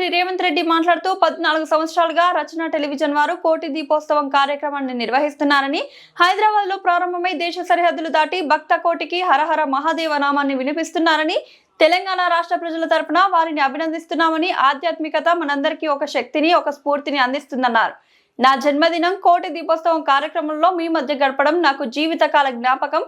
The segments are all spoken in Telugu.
ముఖ్యమంత్రి రేవంత్ రెడ్డి మాట్లాడుతూ 14 సంవత్సరాలుగా రచన టెలివిజన్ వారు కోటి దీపోత్సవం కార్యక్రమాన్ని నిర్వహిస్తున్నారని, హైదరాబాద్ లో ప్రారంభమై దేశ సరిహద్దులు దాటి భక్త కోటికి హరహర మహాదేవ నామాన్ని వినిపిస్తున్నారని, తెలంగాణ రాష్ట్ర ప్రజల తరపున వారిని అభినందిస్తున్నామని, ఆధ్యాత్మికత మనందరికీ ఒక శక్తిని, ఒక స్ఫూర్తిని అందిస్తుందన్నారు. నా జన్మదినం కోటి దీపోత్సవం కార్యక్రమంలో మీ మధ్య గడపడం నాకు జీవితకాల జ్ఞాపకం.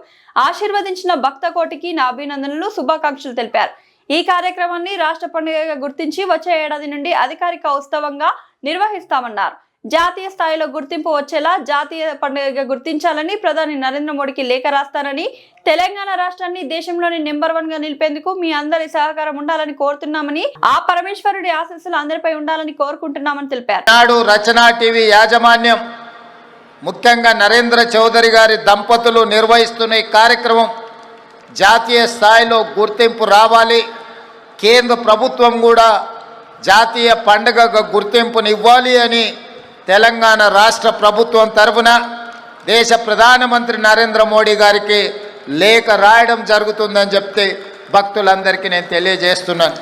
ఆశీర్వదించిన భక్త కోటికి నా అభినందనలు, శుభాకాంక్షలు తెలిపారు. ఈ కార్యక్రమాన్ని రాష్ట్ర పండుగగా గుర్తించి వచ్చే ఏడాది నుండి అధికారిక ఉత్సవంగా నిర్వహిస్తామన్నారు. జాతీయ స్థాయిలో గుర్తింపు వచ్చేలా జాతీయ పండుగగా గుర్తించాలని ప్రధాని నరేంద్ర మోడీకి లేఖ రాస్తానని, తెలంగాణ రాష్ట్రాన్ని దేశంలోని నెంబర్ 1 గా నిలిపేందుకు మీ అందరి సహకారం ఉండాలని కోరుతున్నామని, ఆ పరమేశ్వరుడి ఆశీస్సులు అందరిపై ఉండాలని కోరుకుంటున్నామని తెలిపారు. నాడు రచనా టీవీ యాజమాన్యం, ముఖ్యంగా నరేంద్ర చౌదరి గారి దంపతులు నిర్వహిస్తున్న ఈ కార్యక్రమం జాతీయ స్థాయిలో గుర్తింపు రావాలి, కేంద్ర ప్రభుత్వం కూడా జాతీయ పండుగగా గుర్తింపునివ్వాలి అని తెలంగాణ రాష్ట్ర ప్రభుత్వం తరఫున దేశ ప్రధానమంత్రి నరేంద్ర మోడీ గారికి లేఖ రాయడం జరుగుతుందని చెప్తే భక్తులందరికీ నేను తెలియజేస్తున్నాను.